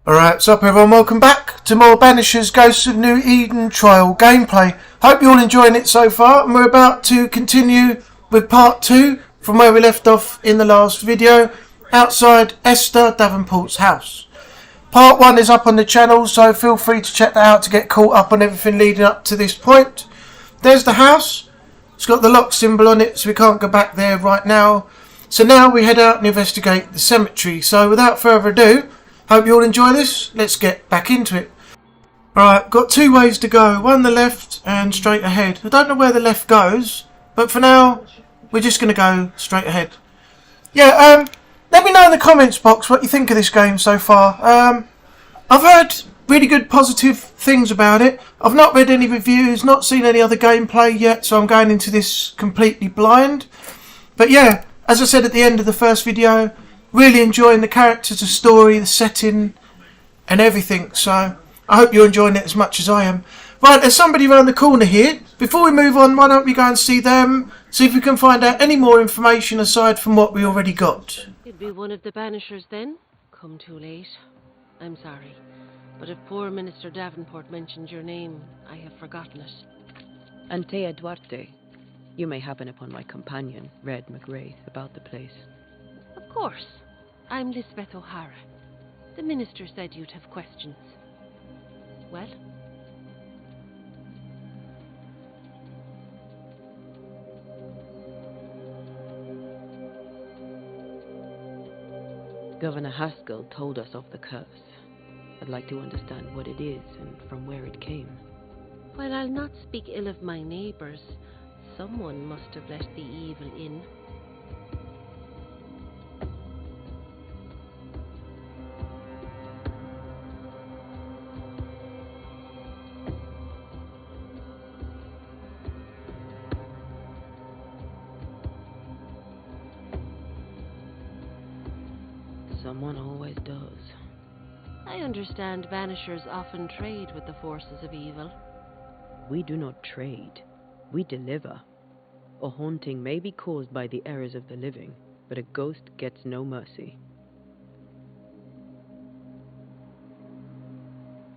Alright, what's up everyone, welcome back to more Banishers Ghosts of New Eden trial gameplay. Hope you're all enjoying it so far, and we're about to continue with part 2 from where we left off in the last video, outside Esther Davenport's house. Part 1 is up on the channel, so feel free to check that out to get caught up on everything leading up to this point. There's the house, it's got the lock symbol on it, so we can't go back there right now. So now we head out and investigate the cemetery, so without further ado, hope you all enjoy this. Let's get back into it. Alright, got 2 ways to go. One the left and straight ahead. I don't know where the left goes, but for now, we're just going to go straight ahead. Yeah, let me know in the comments box what you think of this game so far. I've heard really good positive things about it. I've not read any reviews, not seen any other gameplay yet, so I'm going into this completely blind. But yeah, as I said at the end of the first video, really enjoying the characters, the story, the setting and everything, so I hope you're enjoying it as much as I am. Right, there's somebody around the corner here. Before we move on, why don't we go and see them, see if we can find out any more information aside from what we already got. It'd be one of the Banishers then. Come too late. I'm sorry, but if poor Minister Davenport mentioned your name, I have forgotten it. Antea Duarte. You may happen upon my companion, Red MacRaith, about the place. Of course. I'm Lisbeth O'Hara. The minister said you'd have questions. Well? Governor Haskell told us of the curse. I'd like to understand what it is and from where it came. While I'll not speak ill of my neighbours, someone must have let the evil in. Someone always does. I understand Banishers often trade with the forces of evil. We do not trade. We deliver. A haunting may be caused by the errors of the living, but a ghost gets no mercy.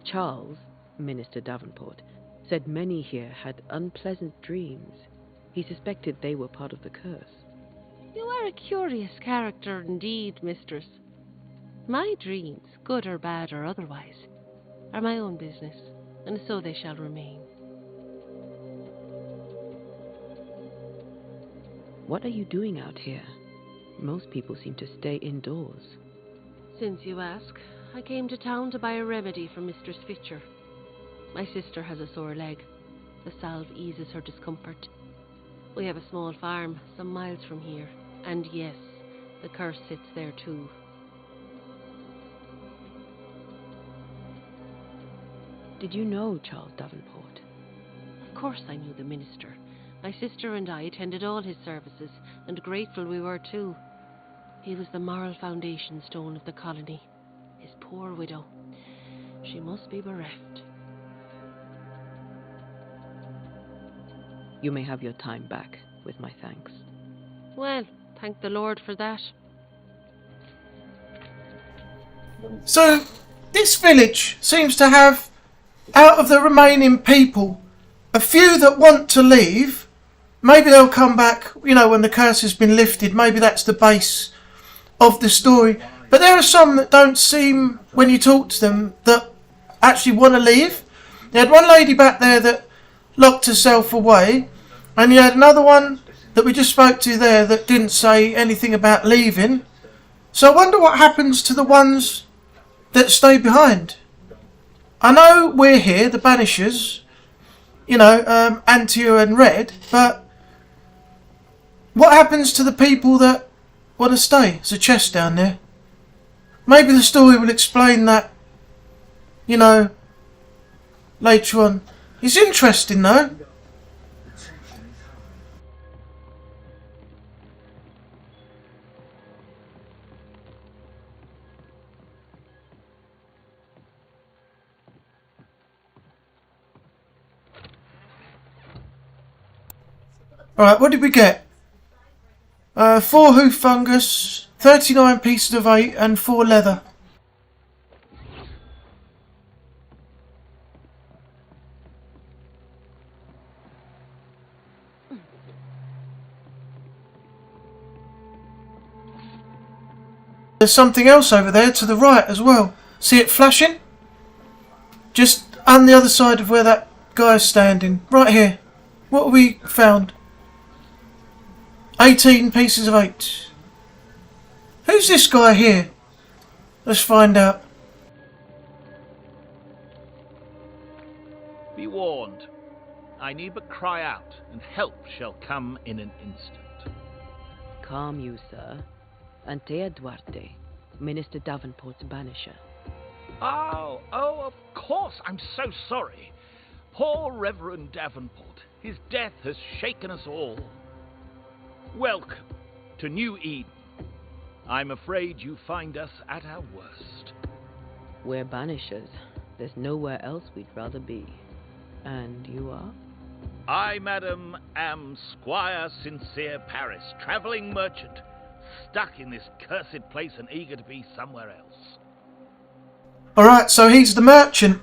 Charles, Minister Davenport, said many here had unpleasant dreams. He suspected they were part of the curse. You are a curious character indeed, mistress. My dreams, good or bad or otherwise, are my own business, and so they shall remain. What are you doing out here? Most people seem to stay indoors. Since you ask, I came to town to buy a remedy for Mistress Fitcher. My sister has a sore leg. The salve eases her discomfort. We have a small farm some miles from here, and yes, the curse sits there too. Did you know Charles Davenport? Of course I knew the minister. My sister and I attended all his services, and grateful we were too. He was the moral foundation stone of the colony. His poor widow. She must be bereft. You may have your time back, with my thanks. Well, thank the Lord for that. So, this village seems to have, out of the remaining people, a few that want to leave. Maybe they'll come back, you know, when the curse has been lifted. Maybe that's the base of the story. But there are some that don't seem, when you talk to them, that actually want to leave. You had one lady back there that locked herself away. And you had another one that we just spoke to there that didn't say anything about leaving. So I wonder what happens to the ones that stay behind. I know we're here, the Banishers, you know, Antea and Red, but what happens to the people that want to stay? There's a chest down there. Maybe the story will explain that, you know, later on. It's interesting though. Alright, what did we get? 4 hoof fungus, 39 pieces of 8 and 4 leather. There's something else over there to the right as well. See it flashing? Just on the other side of where that guy's standing. Right here. What have we found? 18 pieces of 8. Who's this guy here? Let's find out. Be warned. I need but cry out, and help shall come in an instant. Calm you, sir. Antea Duarte, Minister Davenport's banisher. Oh, of course. I'm so sorry. Poor Reverend Davenport. His death has shaken us all. Welcome to New Eden. I'm afraid you find us at our worst. We're banishers. There's nowhere else we'd rather be. And you are? I, madam, am Squire Sincere Paris, travelling merchant, stuck in this cursed place and eager to be somewhere else. Alright, so he's the merchant.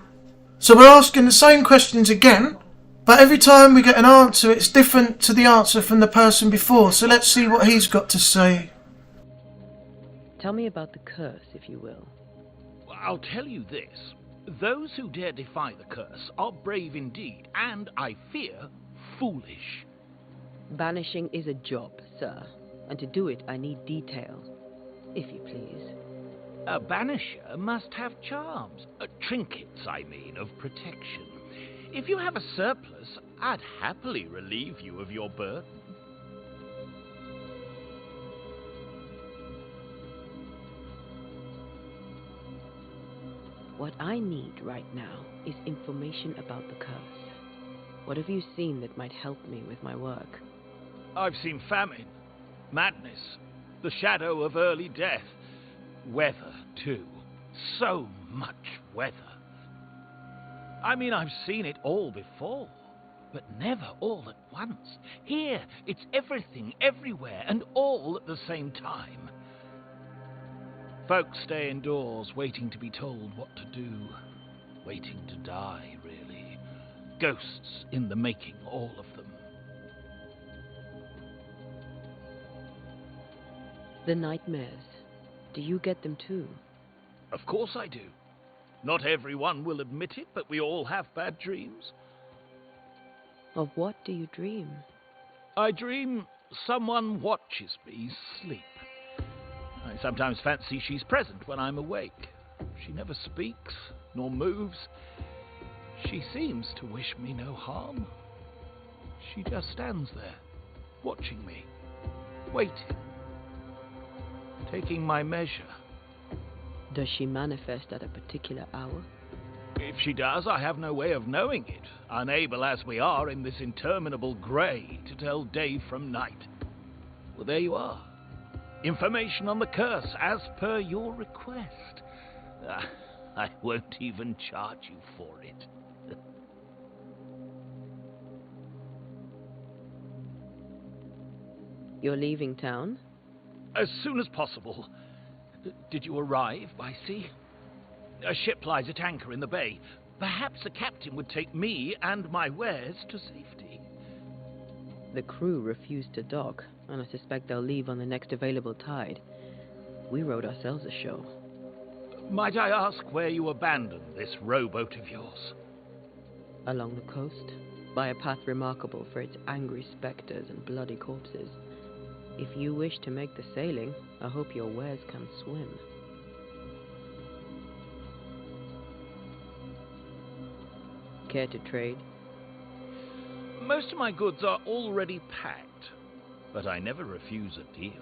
So we're asking the same questions again, but every time we get an answer, it's different to the answer from the person before. So let's see what he's got to say. Tell me about the curse, if you will. I'll tell you this. Those who dare defy the curse are brave indeed, and, I fear, foolish. Banishing is a job, sir, and to do it I need detail, if you please. A banisher must have charms, trinkets, I mean, of protection. If you have a surplus, I'd happily relieve you of your burden. What I need right now is information about the curse. What have you seen that might help me with my work? I've seen famine, madness, the shadow of early death, weather, too. So much weather. I mean, I've seen it all before, but never all at once. Here, it's everything, everywhere, and all at the same time. Folks stay indoors, waiting to be told what to do. Waiting to die, really. Ghosts in the making, all of them. The nightmares. Do you get them too? Of course I do. Not everyone will admit it, but we all have bad dreams. Of what do you dream? I dream someone watches me sleep. I sometimes fancy she's present when I'm awake. She never speaks, nor moves. She seems to wish me no harm. She just stands there, watching me, waiting, taking my measure. Does she manifest at a particular hour? If she does, I have no way of knowing it, unable as we are in this interminable grey to tell day from night. Well, there you are. Information on the curse, as per your request. I won't even charge you for it. You're leaving town? As soon as possible. Did you arrive by sea? A ship lies at anchor in the bay. Perhaps the captain would take me and my wares to safety. The crew refused to dock, and I suspect they'll leave on the next available tide. We rode ourselves ashore. Might I ask where you abandoned this rowboat of yours? Along the coast, by a path remarkable for its angry spectres and bloody corpses. If you wish to make the sailing, I hope your wares can swim. Care to trade? Most of my goods are already packed, but I never refuse a deal.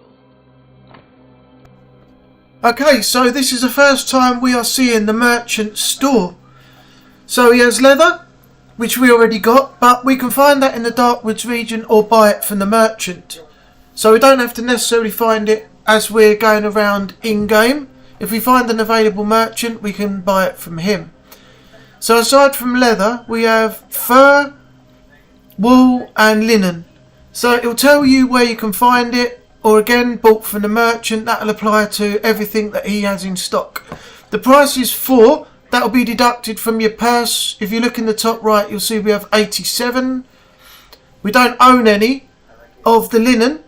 Okay, so this is the first time we are seeing the merchant's store. So he has leather, which we already got, but we can find that in the Darkwoods region or buy it from the merchant. So we don't have to necessarily find it as we're going around in-game. If we find an available merchant, we can buy it from him. So aside from leather, we have fur, wool and linen. So it'll tell you where you can find it, or again, bought from the merchant. That'll apply to everything that he has in stock. The price is 4. That'll be deducted from your purse. If you look in the top right, you'll see we have 87. We don't own any of the linen.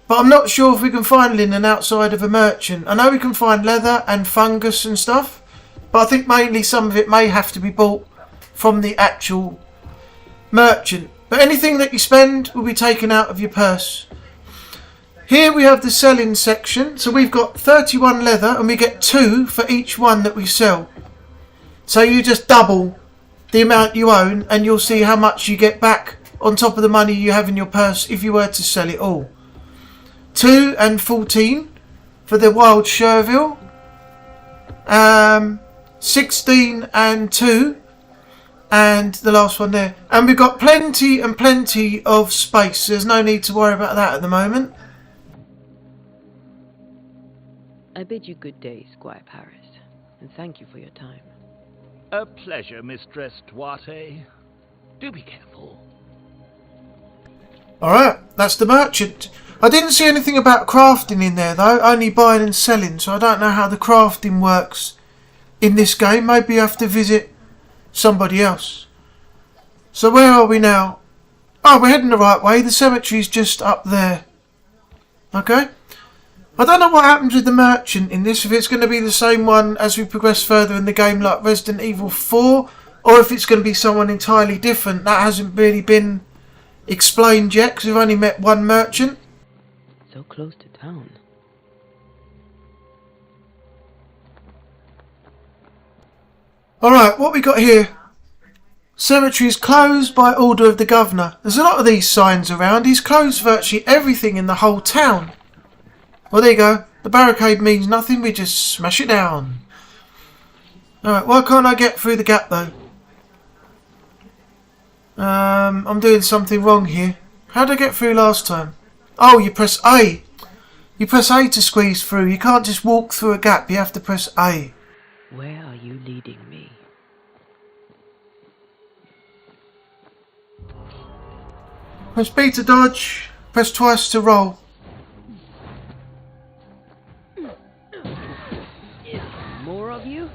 But I'm not sure if we can find linen outside of a merchant. I know we can find leather and fungus and stuff, but I think mainly some of it may have to be bought from the actual merchant. But anything that you spend will be taken out of your purse. Here we have the selling section. So we've got 31 leather and we get 2 for each one that we sell. So you just double the amount you own and you'll see how much you get back on top of the money you have in your purse if you were to sell it all. 2 and 14 for the wild Sherville. 16 and 2. And the last one there. And we've got plenty and plenty of space. There's no need to worry about that at the moment. I bid you good day, Squire Paris, and thank you for your time. A pleasure, Mistress Duarte. Do be careful. Alright, that's the merchant. I didn't see anything about crafting in there though, only buying and selling, so I don't know how the crafting works in this game. Maybe you have to visit somebody else. So where are we now? Oh, we're heading the right way. The cemetery's just up there. Okay. I don't know what happens with the merchant in this, if it's going to be the same one as we progress further in the game like Resident Evil 4, or if it's going to be someone entirely different. That hasn't really been explained yet, because we've only met one merchant. So close to town. Alright, what we got here? Cemetery is closed by order of the governor. There's a lot of these signs around. He's closed virtually everything in the whole town. Well, there you go. The barricade means nothing. We just smash it down. Alright, why can't I get through the gap though? I'm doing something wrong here. How did I get through last time? Oh, you press A. You press A to squeeze through. You can't just walk through a gap. You have to press A. Where are you leading me? Press B to dodge. Press twice to roll. More of you?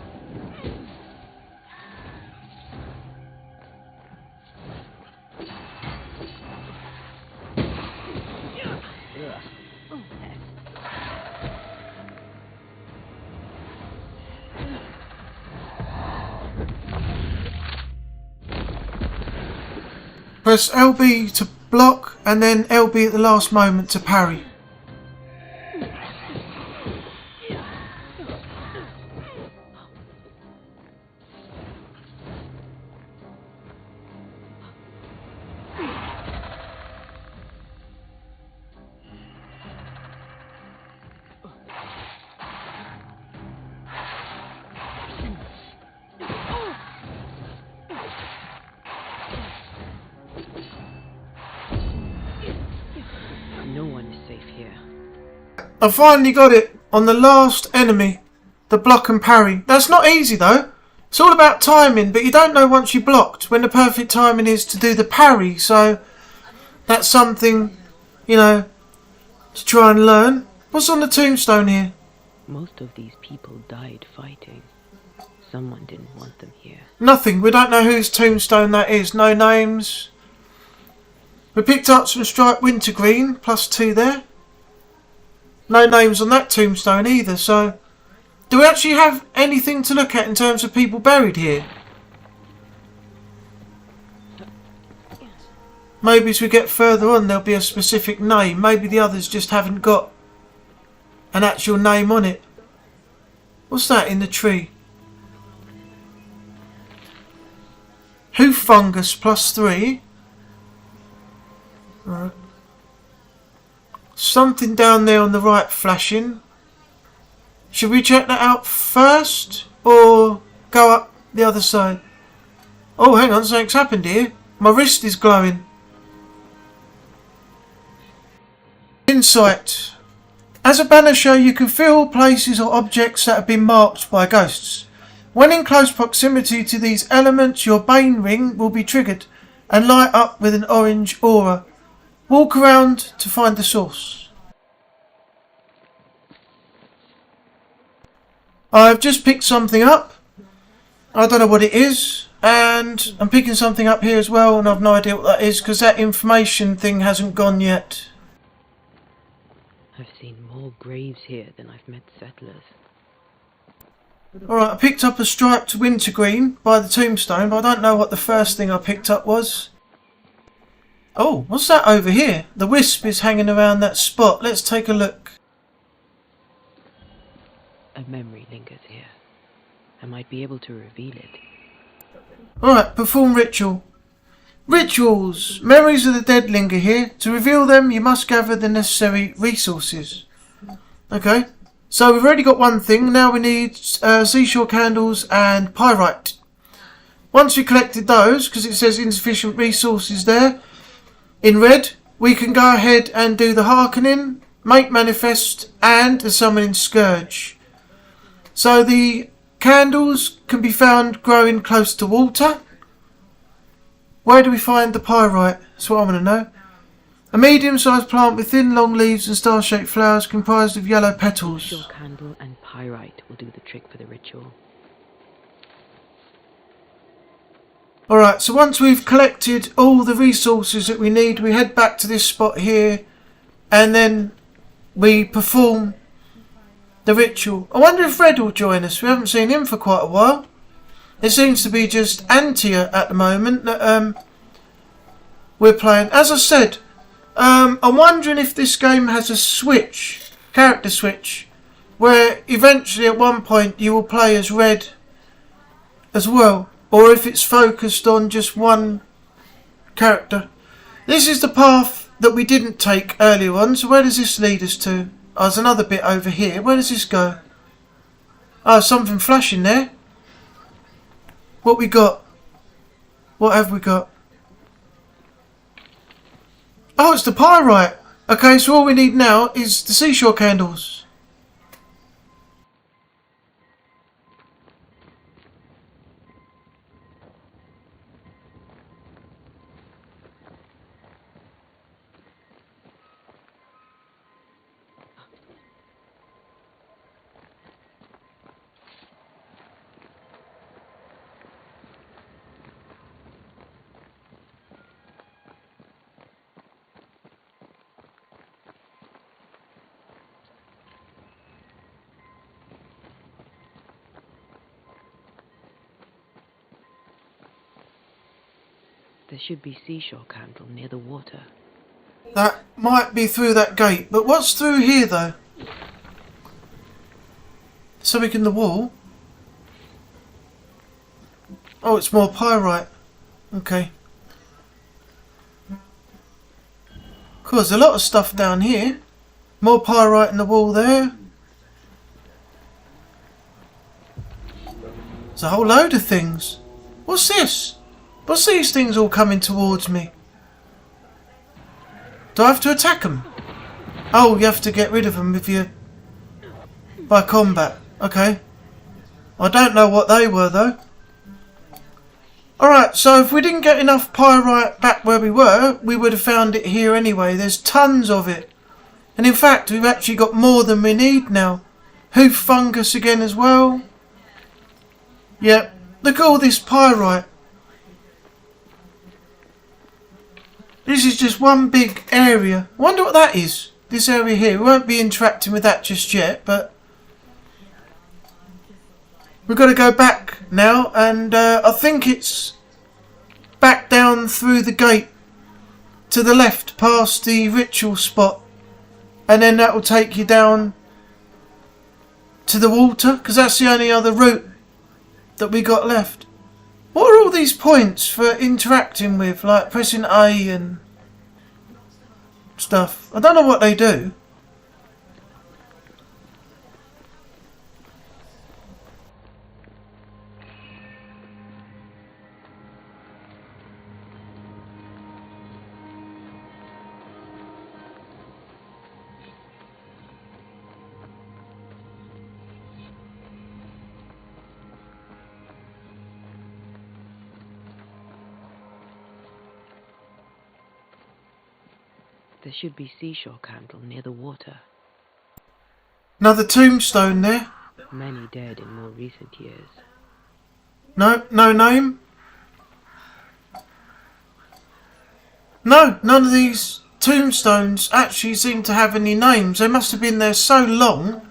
Press LB to block and then LB at the last moment to parry. No one is safe here. I finally got it on the last enemy, the block and parry. That's not easy though. It's all about timing, but you don't know once you blocked when the perfect timing is to do the parry. So that's something, you know, to try and learn. What's on the tombstone here? Most of these people died fighting. Someone didn't want them here. Nothing. We don't know whose tombstone that is. No names. We picked up some striped wintergreen, +2 there. No names on that tombstone either, so... Do we actually have anything to look at in terms of people buried here? Maybe as we get further on there'll be a specific name. Maybe the others just haven't got an actual name on it. What's that in the tree? Hoof fungus +3. Right. Something down there on the right flashing. Should we check that out first or go up the other side? Oh, hang on, something's happened here. My wrist is glowing. Insight. As a banisher, you can feel places or objects that have been marked by ghosts. When in close proximity to these elements, your Bane ring will be triggered and light up with an orange aura. Walk around to find the source. I've just picked something up. I don't know what it is. And I'm picking something up here as well, and I've no idea what that is because that information thing hasn't gone yet. I've seen more graves here than I've met settlers. Alright, I picked up a striped wintergreen by the tombstone, but I don't know what the first thing I picked up was. Oh, what's that over here? The wisp is hanging around that spot. Let's take a look. A memory lingers here. I might be able to reveal it. Alright, perform ritual. Rituals! Memories of the dead linger here. To reveal them, you must gather the necessary resources. Okay, so we've already got one thing. Now we need seashore candles and pyrite. Once we collected those, because it says insufficient resources there, in red, we can go ahead and do the hearkening, make manifest, and the summoning scourge. So the candles can be found growing close to water. Where do we find the pyrite? That's what I want to know. A medium-sized plant with thin, long leaves and star-shaped flowers comprised of yellow petals. Seashore candle and pyrite will do the trick for the ritual. Alright, so once we've collected all the resources that we need, we head back to this spot here and then we perform the ritual. I wonder if Red will join us. We haven't seen him for quite a while. It seems to be just Antea at the moment that we're playing. As I said, I'm wondering if this game has a switch, character switch, where eventually at one point you will play as Red as well, or if it's focused on just one character. This is the path that we didn't take earlier on, so where does this lead us to? Oh, there's another bit over here. Where does this go? Oh, something flashing there. What we got? What have we got? Oh, it's the pyrite. Okay, so all we need now is the seashore candles. There should be seashore candle near the water. That might be through that gate, but what's through here though? Something in the wall? Oh, it's more pyrite. Okay. Cool, there's a lot of stuff down here. More pyrite in the wall there. There's a whole load of things. What's this? What's these things all coming towards me? Do I have to attack them? Oh, you have to get rid of them if you... by combat. Okay. I don't know what they were though. Alright, so if we didn't get enough pyrite back where we were, we would have found it here anyway. There's tons of it. And in fact, we've actually got more than we need now. Hoof fungus again as well. Yep. Look at all this pyrite. This is just one big area. I wonder what that is. This area here. We won't be interacting with that just yet, but we've got to go back now, and I think it's back down through the gate to the left past the ritual spot, and then that will take you down to the water, because that's the only other route that we got left. What are all these points for interacting with, like pressing A and stuff? I don't know what they do. There should be seashore candle near the water. Another tombstone there. Many dead in more recent years. No name. No, none of these tombstones actually seem to have any names. They must have been there so long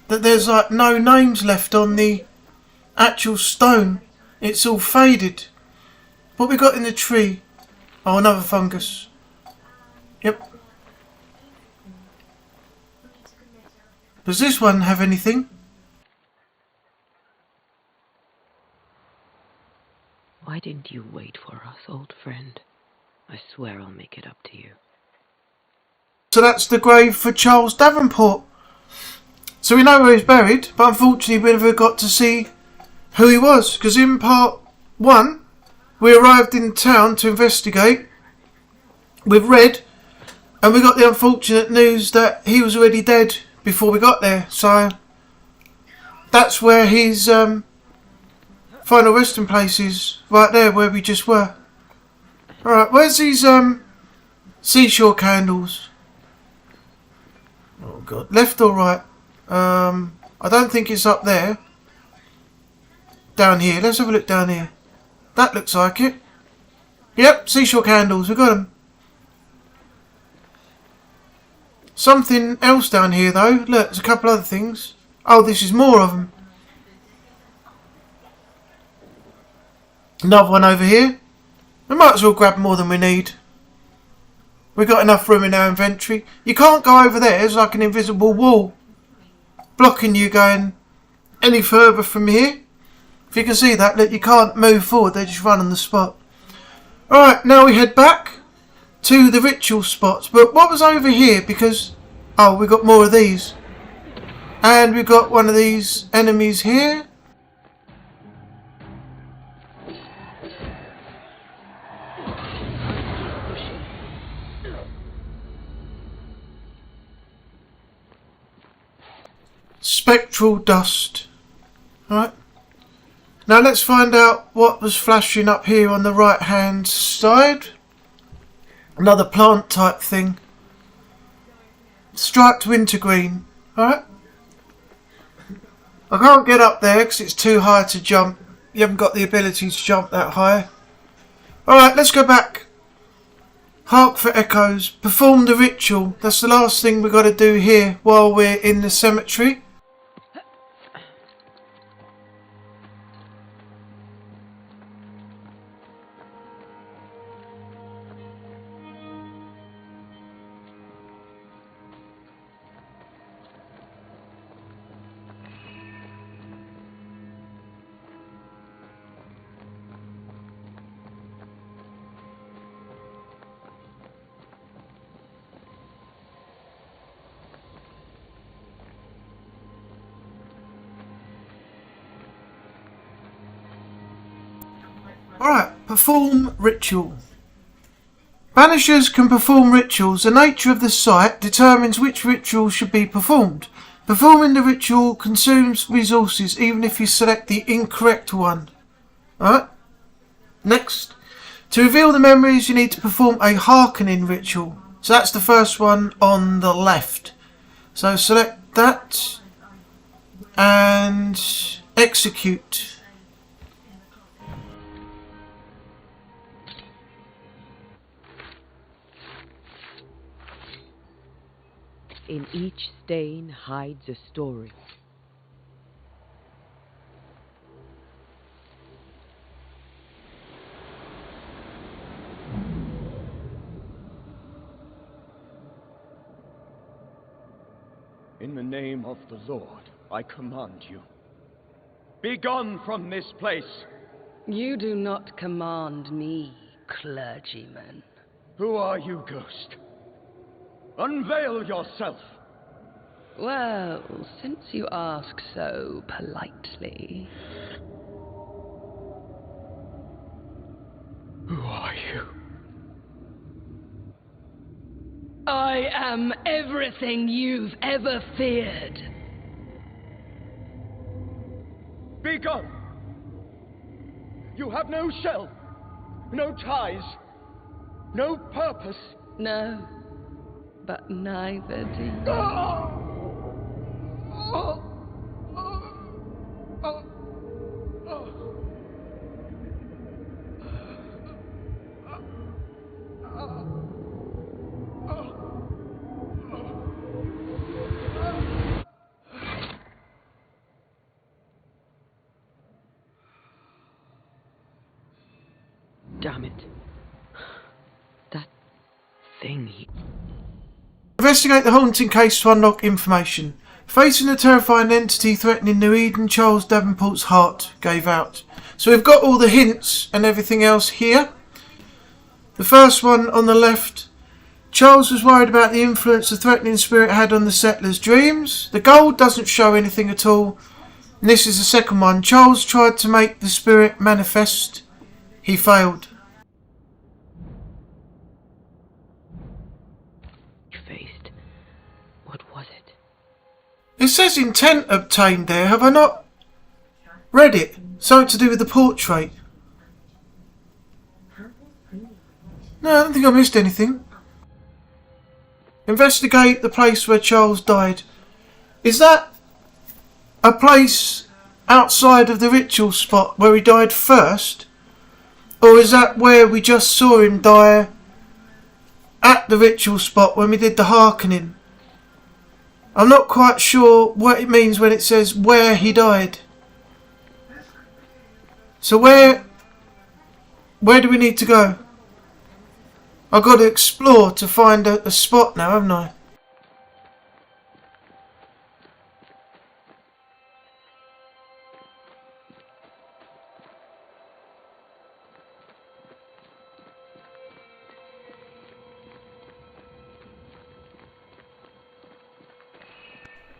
that there's like no names left on the actual stone. It's all faded. What we got in the tree? Oh, another fungus. Yep. Does this one have anything? Why didn't you wait for us, old friend? I swear I'll make it up to you. So that's the grave for Charles Davenport. So we know where he's buried, but unfortunately we never got to see who he was, because in part 1 we arrived in town to investigate with Red, and we got the unfortunate news that he was already dead before we got there. So that's where his final resting place is, right there where we just were. Alright, where's these seashore candles? Oh god, left or right? I don't think it's up there. Down here, let's have a look down here. That looks like it. Yep, seashore candles, we got them. Something else down here though. Look, there's a couple other things. Oh, this is more of them. Another one over here. We might as well grab more than we need. We've got enough room in our inventory. You can't go over there. There's like an invisible wall blocking you going any further from here. If you can see that, look, you can't move forward. They just run on the spot. Alright, now we head back to the ritual spots. But what was over here? Because, oh, we got more of these. And we got one of these enemies here. Spectral dust. Alright. Now let's find out what was flashing up here on the right hand side. Another plant type thing. Striped wintergreen. Alright. I can't get up there because it's too high to jump. You haven't got the ability to jump that high. Alright, let's go back. Hark for echoes. Perform the ritual. That's the last thing we've got to do here while we're in the cemetery. Alright, perform ritual. Banishers can perform rituals. The nature of the site determines which ritual should be performed. Performing the ritual consumes resources even if you select the incorrect one. Alright. Next. To reveal the memories you need to perform a hearkening ritual. So that's the first one on the left. So select that and execute. In each stain hides a story. In the name of the Lord, I command you. Be gone from this place. You do not command me, clergyman. Who are you, ghost? Unveil yourself. Well, since you ask so politely. Who are you? I am everything you've ever feared. Be gone. You have no shell, no ties, no purpose. No, but neither do you. Damn it. That thing he... Investigate the haunting case to unlock information. Facing a terrifying entity threatening New Eden, Charles Davenport's heart gave out. So we've got all the hints and everything else here. The first one on the left. Charles was worried about the influence the threatening spirit had on the settlers' dreams. The gold doesn't show anything at all. And this is the second one. Charles tried to make the spirit manifest. He failed. Faced. What was it? It says intent obtained there. Have I not read it? Something to do with the portrait. No, I don't think I missed anything. Investigate the place where Charles died. Is that a place outside of the ritual spot where he died first? Or is that where we just saw him die at the ritual spot when we did the hearkening? I'm not quite sure what it means when it says where he died. So where do we need to go? I've got to explore to find a spot now, haven't I?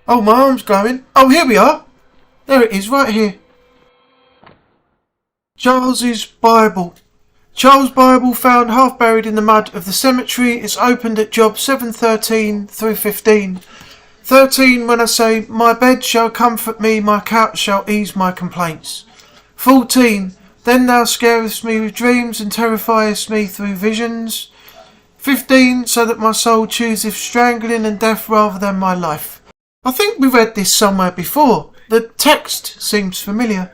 Oh, my arm's going. Oh, here we are. There it is, right here. Charles's Bible. Charles' Bible found half buried in the mud of the cemetery. It's opened at job 713 through 15. 13 when I say, my bed shall comfort me, my couch shall ease my complaints. 14, then thou scarest me with dreams and terrifiest me through visions. 15, so that my soul chooseth strangling and death rather than my life. I think we read this somewhere before. The text seems familiar.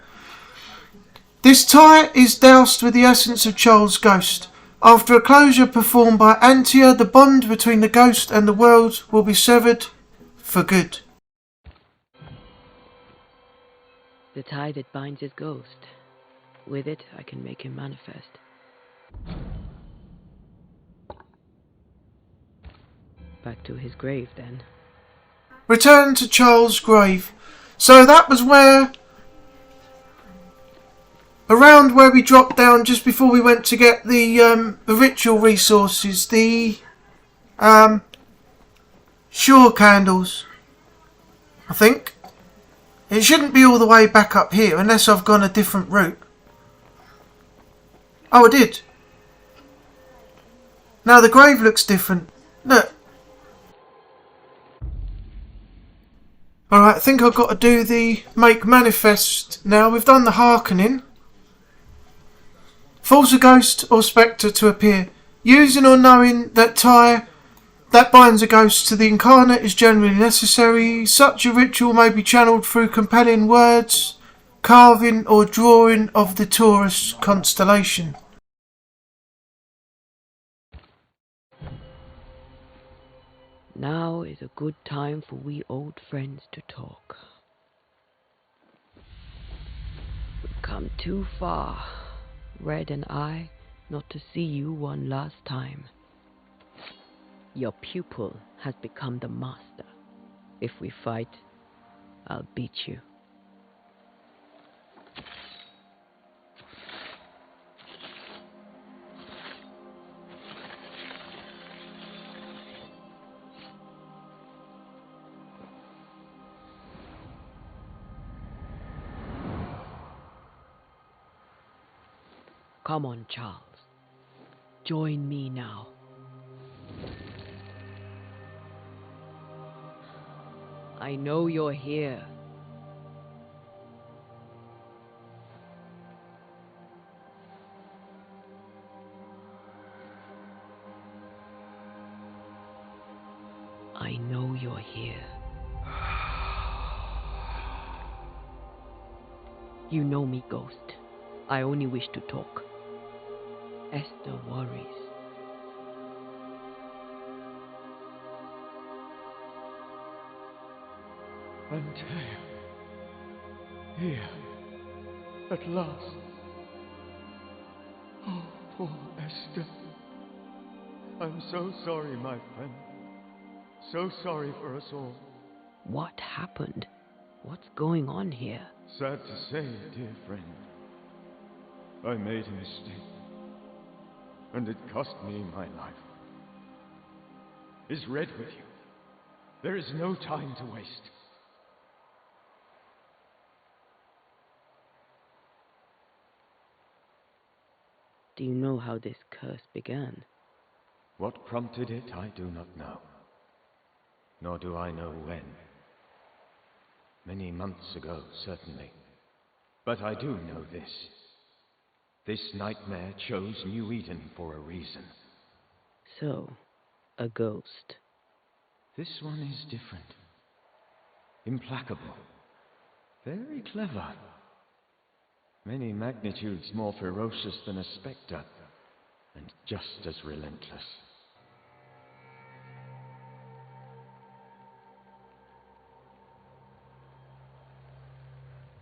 This tie is doused with the essence of Charles' ghost. After a closure performed by Antea, the bond between the ghost and the world will be severed for good. The tie that binds his ghost. With it, I can make him manifest. Back to his grave, then. Return to Charles' grave. So that was where... around where we dropped down just before we went to get the ritual resources. The... shore candles. I think. It shouldn't be all the way back up here unless I've gone a different route. Oh, I did. Now the grave looks different. Look. Alright, I think I've got to do the make manifest now. We've done the hearkening. Force a ghost or spectre to appear. Using or knowing that tie that binds a ghost to the incarnate is generally necessary. Such a ritual may be channeled through compelling words, carving or drawing of the Taurus constellation. Now is a good time for we old friends to talk. We've come too far, Red and I, not to see you one last time. Your pupil has become the master. If we fight, I'll beat you. Come on, Charles. Join me now. I know you're here. I know you're here. You know me, Ghost. I only wish to talk. Esther worries. Antea. Here. At last. Oh, Poor Esther. I'm so sorry, my friend. So sorry for us all. What happened? What's going on here? Sad to say, dear friend, I made a mistake, and it cost me my life. Is Red with you? There is no time to waste. Do you know how this curse began? What prompted it, I do not know. Nor do I know when. Many months ago, certainly. But I do know this. This nightmare chose New Eden for a reason. So, a ghost. This one is different. Implacable. Very clever. Many magnitudes more ferocious than a spectre, and just as relentless.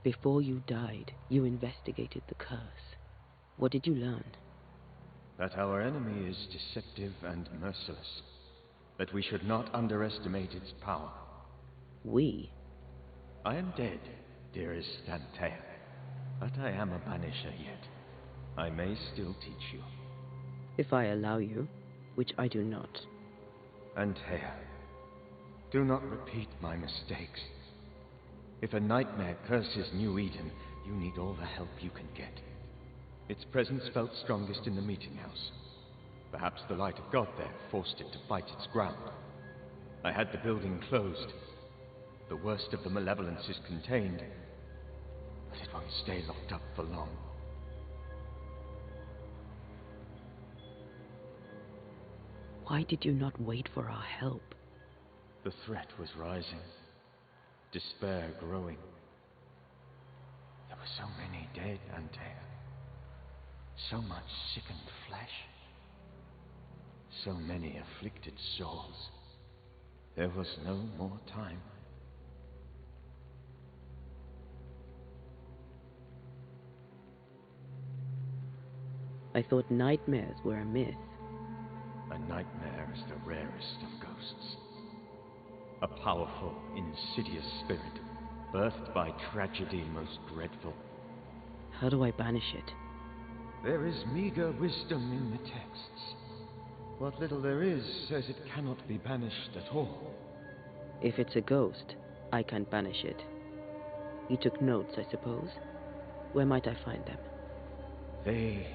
Before you died, you investigated the curse. What did you learn? That our enemy is deceptive and merciless. That we should not underestimate its power. We? I am dead, dearest Antea. But I am a banisher yet. I may still teach you. If I allow you, which I do not. Antea, do not repeat my mistakes. If a nightmare curses New Eden, you need all the help you can get. Its presence felt strongest in the meeting house. Perhaps the light of God there forced it to fight its ground. I had the building closed. The worst of the malevolence is contained, but it won't stay locked up for long. Why did you not wait for our help? The threat was rising. Despair growing. There were so many dead, Antea. So much sickened flesh. So many afflicted souls. There was no more time. I thought nightmares were a myth. A nightmare is the rarest of ghosts. A powerful, insidious spirit, birthed by tragedy most dreadful. How do I banish it? There is meager wisdom in the texts. What little there is says it cannot be banished at all. If it's a ghost, I can't banish it. You took notes, I suppose? Where might I find them? They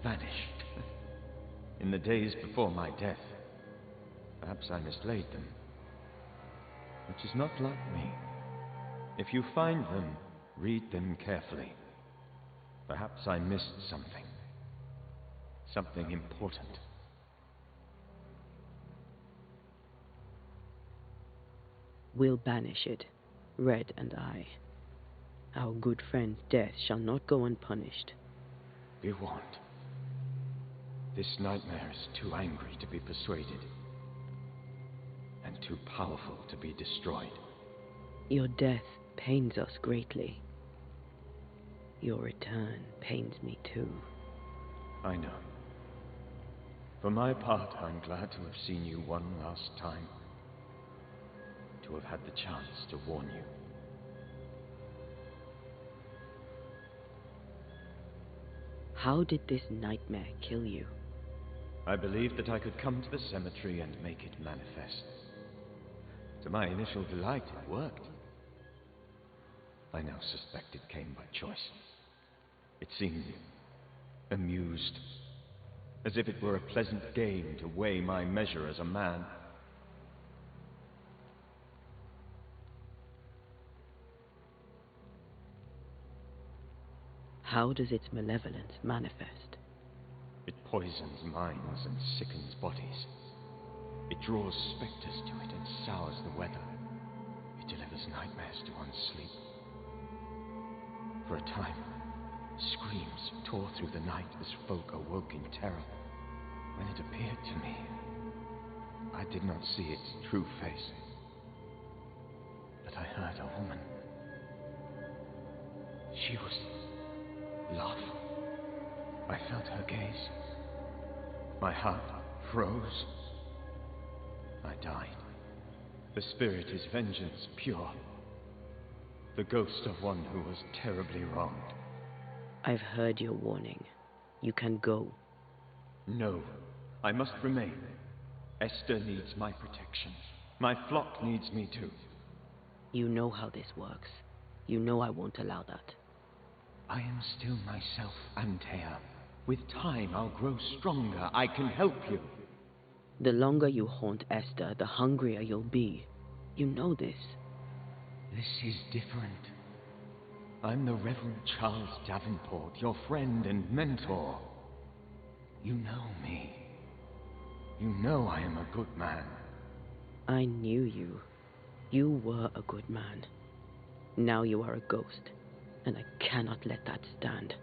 vanished. In the days before my death. Perhaps I mislaid them. Which is not like me. If you find them, read them carefully. Perhaps I missed something. Something important. We'll banish it, Red and I. Our good friend's death shall not go unpunished. Be warned. This nightmare is too angry to be persuaded, and too powerful to be destroyed. Your death pains us greatly. Your return pains me too. I know. For my part, I'm glad to have seen you one last time. To have had the chance to warn you. How did this nightmare kill you? I believed that I could come to the cemetery and make it manifest. To my initial delight, it worked. I now suspect it came by choice. It seemed amused, as if it were a pleasant game to weigh my measure as a man. How does its malevolence manifest? It poisons minds and sickens bodies. It draws specters to it and sours the weather. It delivers nightmares to one's sleep. For a time, screams tore through the night as folk awoke in terror. When it appeared to me, I did not see its true face. But I heard a woman. She was love. I felt her gaze. My heart froze. I died. The spirit is vengeance pure. The ghost of one who was terribly wronged. I've heard your warning. You can go. No, I must remain. Esther needs my protection. My flock needs me too. You know how this works. You know I won't allow that. I am still myself, Antea. With time, I'll grow stronger. I can help you. The longer you haunt Esther, the hungrier you'll be. You know this. This is different. I'm the Reverend Charles Davenport, your friend and mentor. You know me. You know I am a good man. I knew you. You were a good man. Now you are a ghost, and I cannot let that stand.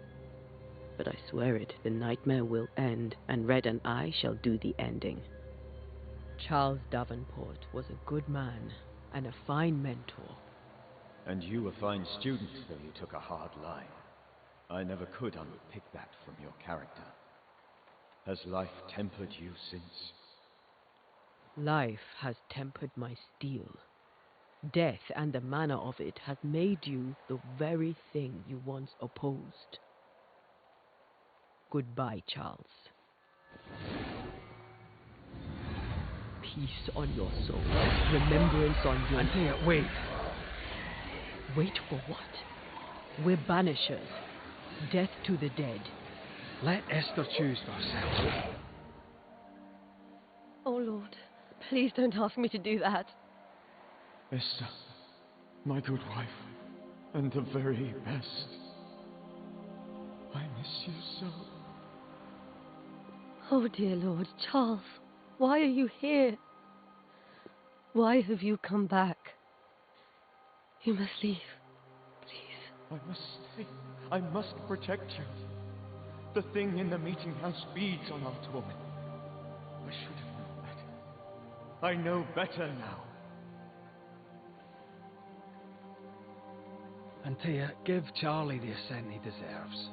But I swear it, the nightmare will end, and Red and I shall do the ending. Charles Davenport was a good man and a fine mentor. And you a fine student, though you took a hard line. I never could unpick that from your character. Has life tempered you since? Life has tempered my steel. Death and the manner of it has made you the very thing you once opposed. Goodbye, Charles. Peace on your soul. Remembrance on your... Antea, wait. Wait for what? We're banishers. Death to the dead. Let Esther choose for herself. Oh, Lord, please don't ask me to do that. Esther, my good wife, and the very best. I miss you so. Oh, dear Lord, Charles, why are you here? Why have you come back? You must leave, please. I must stay. I must protect you. The thing in the meeting house feeds on our torment. I should have known better. I know better now. Antea, give Charlie the ascent he deserves.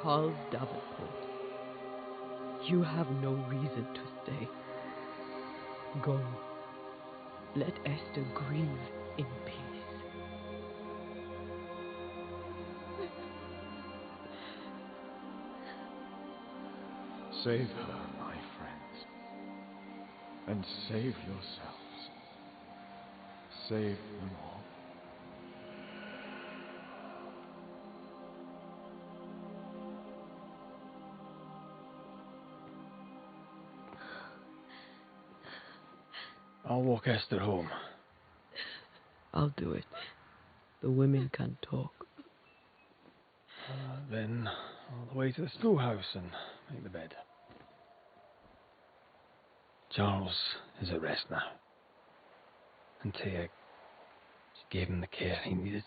Charles Davenport, you have no reason to stay. Go. Let Esther grieve in peace. Save her, my friends. And save yourselves. Save them all. I'll walk Esther home. I'll do it. The women can talk. Then all the way to the schoolhouse and make the bed. Charles is at rest now. Antea gave him the care he needed.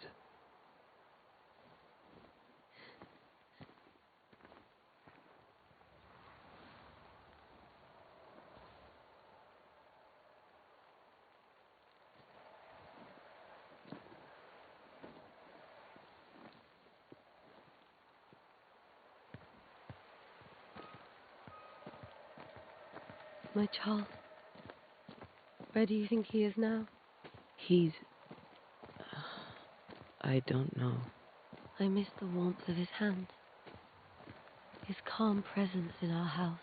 My Charles, where do you think he is now? He's... I don't know. I miss the warmth of his hand, his calm presence in our house.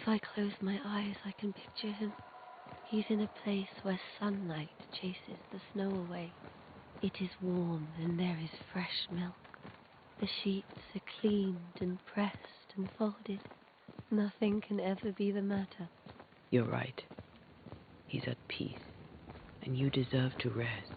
If I close my eyes, I can picture him. He's in a place where sunlight chases the snow away. It is warm and there is fresh milk. The sheets are cleaned and pressed and folded. Nothing can ever be the matter. You're right. He's at peace, and you deserve to rest.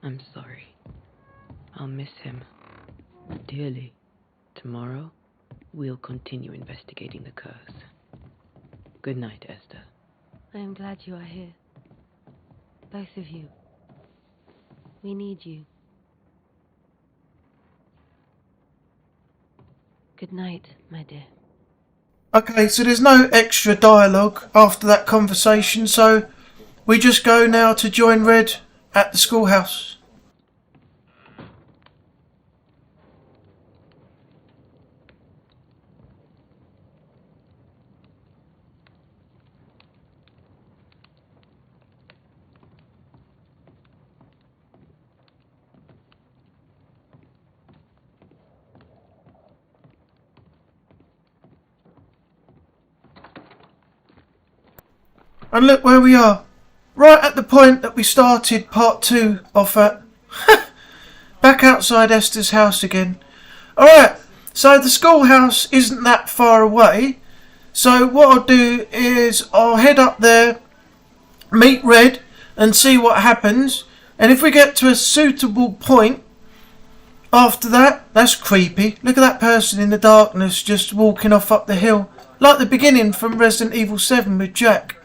I'm sorry. I'll miss him dearly. Tomorrow, we'll continue investigating the curse. Good night, Esther. I am glad you are here. Both of you. We need you. Good night, my dear. Okay, so there's no extra dialogue after that conversation, so we just go now to join Red at the schoolhouse. And look where we are. Right at the point that we started part 2 off at. Back outside Esther's house again. Alright, so the schoolhouse isn't that far away. So what I'll do is I'll head up there, meet Red and see what happens. And if we get to a suitable point after that, that's creepy. Look at that person in the darkness just walking off up the hill. Like the beginning from Resident Evil 7 with Jack.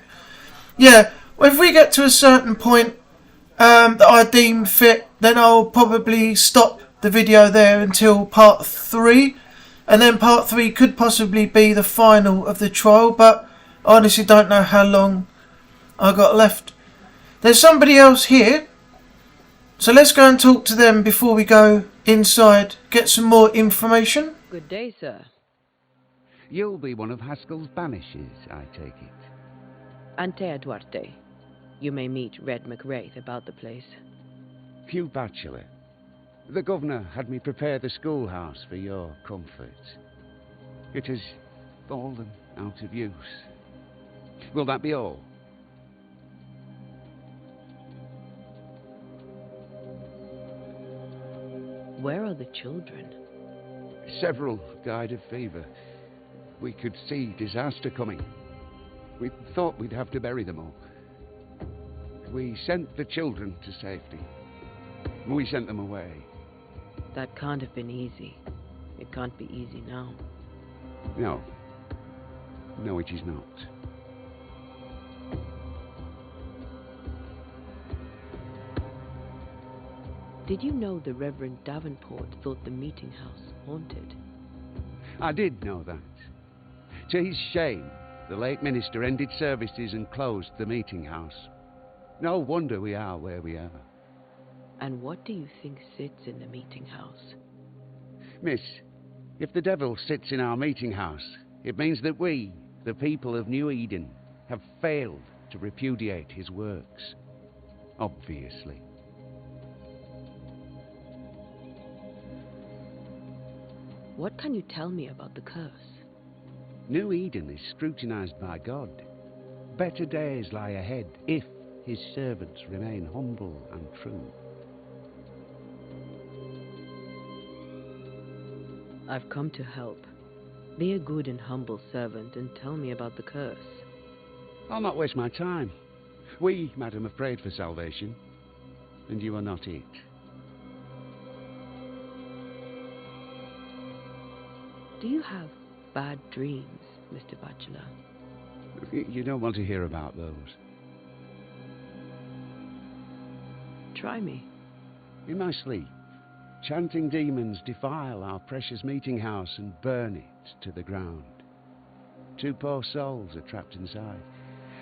Yeah, well, if we get to a certain point that I deem fit, then I'll probably stop the video there until part 3. And then part 3 could possibly be the final of the trial, but I honestly don't know how long I got left. There's somebody else here, so let's go and talk to them before we go inside, get some more information. Good day, sir. You'll be one of Haskell's Banishers, I take it. Antea, Duarte. You may meet Red MacRaith about the place. Hugh Bachelor. The governor had me prepare the schoolhouse for your comfort. It has fallen out of use. Will that be all? Where are the children? Several died of fever. We could see disaster coming. We thought we'd have to bury them all. We sent the children to safety. We sent them away. That can't have been easy. It can't be easy now. No. No, it is not. Did you know the Reverend Davenport thought the meeting house haunted? I did know that. To his shame, the late minister ended services and closed the meeting house. No wonder we are where we are. And what do you think sits in the meeting house? Miss, if the devil sits in our meeting house, it means that we, the people of New Eden, have failed to repudiate his works. Obviously. What can you tell me about the curse? New Eden is scrutinized by God. Better days lie ahead if his servants remain humble and true. I've come to help. Be a good and humble servant and tell me about the curse. I'll not waste my time. We, madam, have prayed for salvation, and you are not it. Do you have bad dreams, Mr. Bachelor? You don't want to hear about those. Try me. In my sleep, chanting demons defile our precious meeting house and burn it to the ground. 2 poor souls are trapped inside.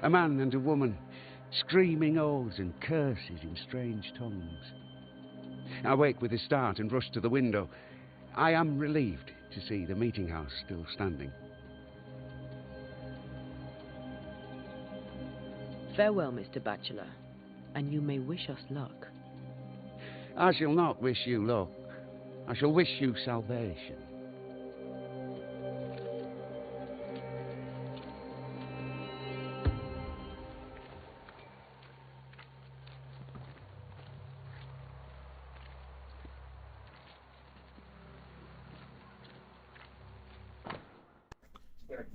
A man and a woman, screaming oaths and curses in strange tongues. I wake with a start and rush to the window. I am relieved to see the meeting house still standing. Farewell, Mr. Bachelor, and you may wish us luck. I shall not wish you luck. I shall wish you salvation.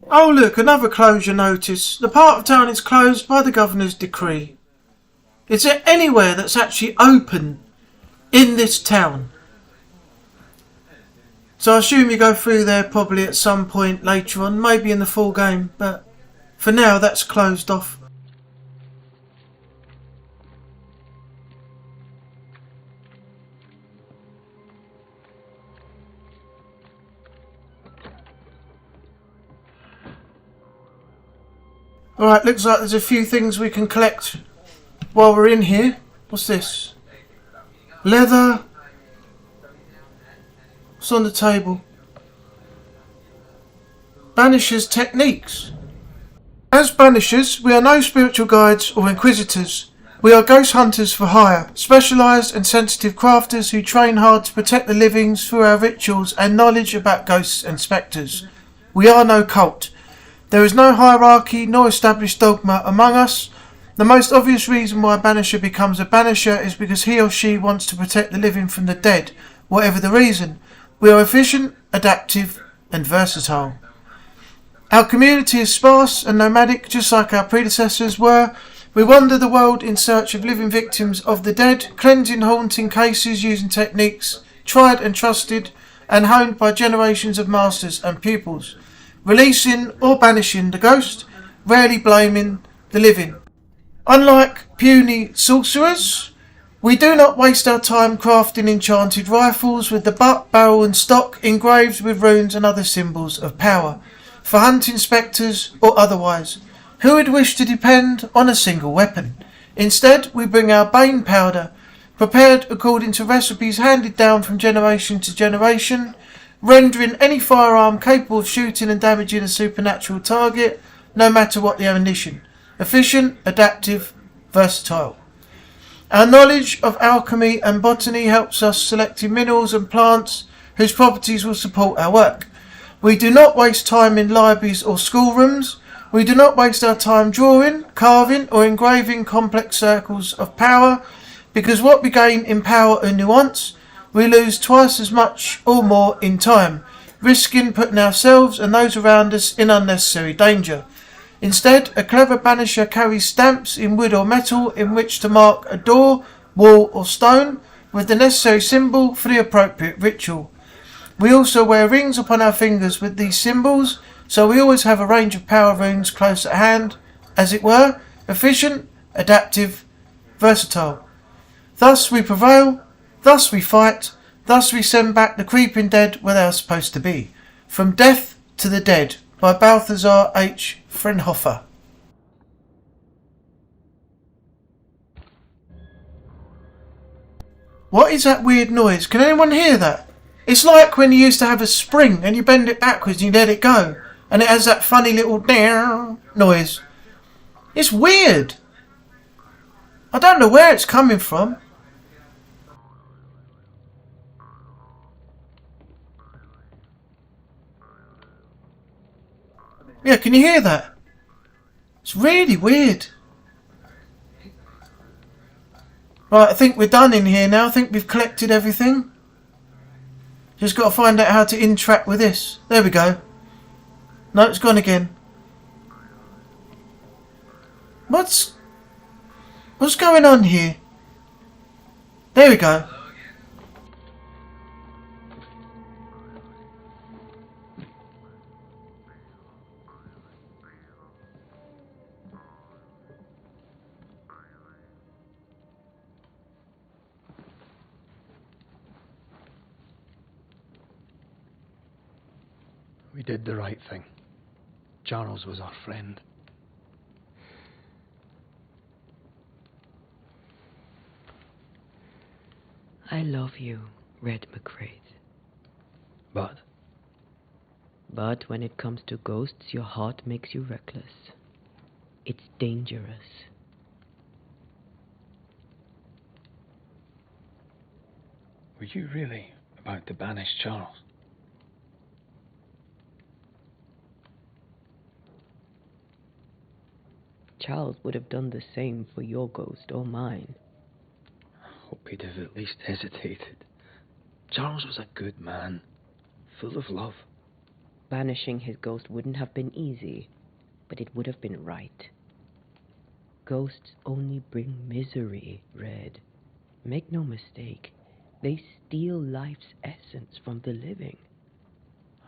Oh look, another closure notice. The part of town is closed by the governor's decree. Is there anywhere that's actually open in this town. So I assume you go through there probably at some point later on, maybe in the full game, but for now that's closed off. Alright, looks like there's a few things we can collect while we're in here. What's this? Leather. What's on the table? Banishers techniques. As Banishers, we are no spiritual guides or inquisitors. We are ghost hunters for hire, specialised and sensitive crafters who train hard to protect the livings through our rituals and knowledge about ghosts and spectres. We are no cult. There is no hierarchy nor established dogma among us. The most obvious reason why a Banisher becomes a Banisher is because he or she wants to protect the living from the dead, whatever the reason. We are efficient, adaptive and versatile. Our community is sparse and nomadic, just like our predecessors were. We wander the world in search of living victims of the dead, cleansing haunting cases using techniques tried and trusted and honed by generations of masters and pupils, releasing or banishing the ghost, rarely blaming the living. Unlike puny sorcerers, we do not waste our time crafting enchanted rifles with the butt, barrel and stock engraved with runes and other symbols of power, for hunting spectres or otherwise. Who would wish to depend on a single weapon? Instead, we bring our bane powder, prepared according to recipes handed down from generation to generation, rendering any firearm capable of shooting and damaging a supernatural target, no matter what the ammunition. Efficient, adaptive, versatile. Our knowledge of alchemy and botany helps us selecting minerals and plants whose properties will support our work. We do not waste time in libraries or schoolrooms. We do not waste our time drawing, carving or engraving complex circles of power, because what we gain in power and nuance, we lose twice as much or more in time, risking putting ourselves and those around us in unnecessary danger. Instead, a clever Banisher carries stamps in wood or metal in which to mark a door, wall or stone with the necessary symbol for the appropriate ritual. We also wear rings upon our fingers with these symbols, so we always have a range of power runes close at hand, as it were, efficient, adaptive, versatile. Thus we prevail, thus we fight, thus we send back the creeping dead where they are supposed to be. From Death to the Dead by Balthazar H. Frenhofer. What is that weird noise? Can anyone hear that? It's like when you used to have a spring and you bend it backwards and you let it go, and it has that funny little noise. It's weird. I don't know where it's coming from. Yeah, can you hear that? It's really weird. Right, I think we're done in here now. I think we've collected everything. Just got to find out how to interact with this. There we go. No, it's gone again. What's going on here? There we go. We did the right thing. Charles was our friend. I love you, Red MacRaith. But But when it comes to ghosts, your heart makes you reckless. It's dangerous. were you really about to banish Charles? Charles would have done the same for your ghost or mine. I hope he'd have at least hesitated. Charles was a good man, full of love. Banishing his ghost wouldn't have been easy, but it would have been right. Ghosts only bring misery, Red. Make no mistake, They steal life's essence from the living.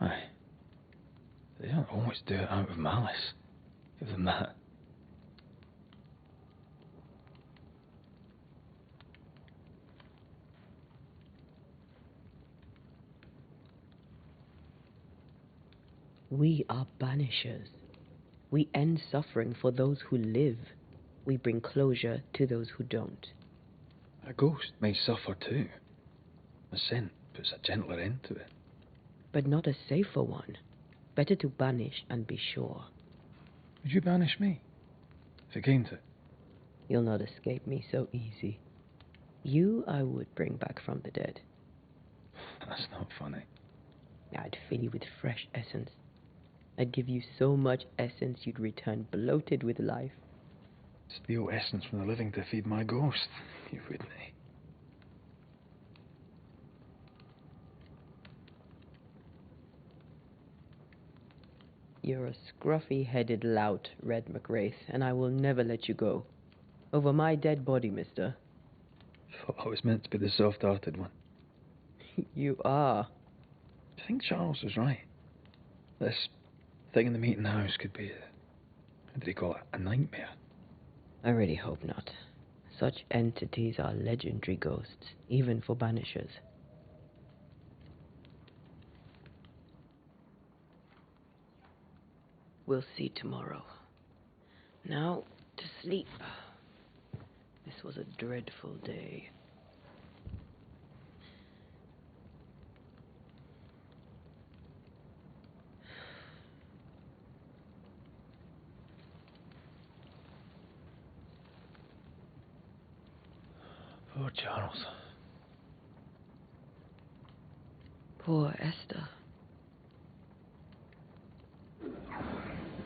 Aye. They don't always do it out of malice. Give them that. We are banishers. We end suffering for those who live. We bring closure to those who don't. A ghost may suffer too. A scent puts a gentler end to it. But not a safer one. Better to banish and be sure. Would you banish me? If it came to it? You'll not escape me so easy. You I would bring back from the dead. That's not funny. I'd fill you with fresh essence. I'd give you so much essence you'd return bloated with life. Steal essence from the living to feed my ghost. You wouldn't. You're a scruffy-headed lout, Red MacRaith, and I will never let you go. Over my dead body, mister. Thought I was meant to be the soft-hearted one. You are. I think Charles was right. This thing in the meeting house could be what did he call it? A nightmare. I really hope not. Such entities are legendary ghosts, even for banishers. We'll see tomorrow. Now, to sleep. This was a dreadful day. Poor Charles. Poor Esther.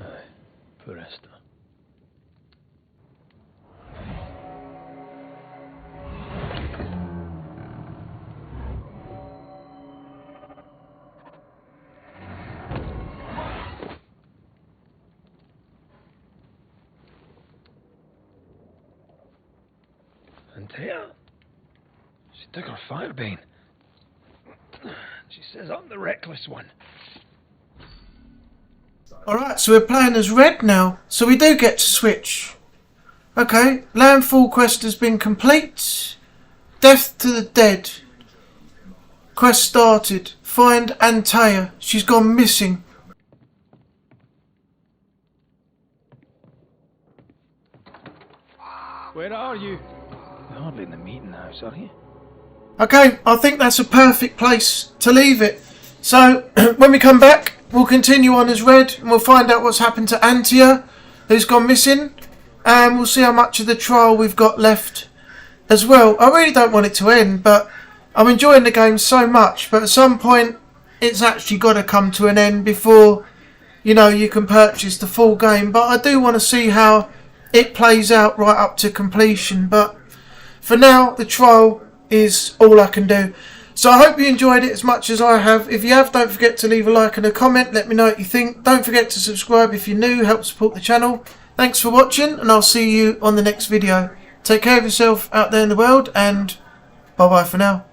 Aye, poor Esther. Antea? She took her firebane. She says I'm the reckless one. Alright, so we're playing as Red now, so we do get to switch. Okay, landfall quest has been complete. Death to the dead. Quest started. Find Antea. She's gone missing. Where are you? You're hardly in the meeting house, are you? Okay, I think that's a perfect place to leave it. So, when we come back, we'll continue on as Red and we'll find out what's happened to Antea, who's gone missing, and we'll see how much of the trial we've got left as well. I really don't want it to end, but I'm enjoying the game so much, but at some point it's actually got to come to an end before, you know, you can purchase the full game. But I do want to see how it plays out right up to completion, but for now the trial is all I can do. So I hope you enjoyed it as much as I have. If you have, don't forget to leave a like and a comment. Let me know what you think. Don't forget to subscribe if you're new. Help support the channel. Thanks for watching, and I'll see you on the next video. Take care of yourself out there in the world, and bye bye for now.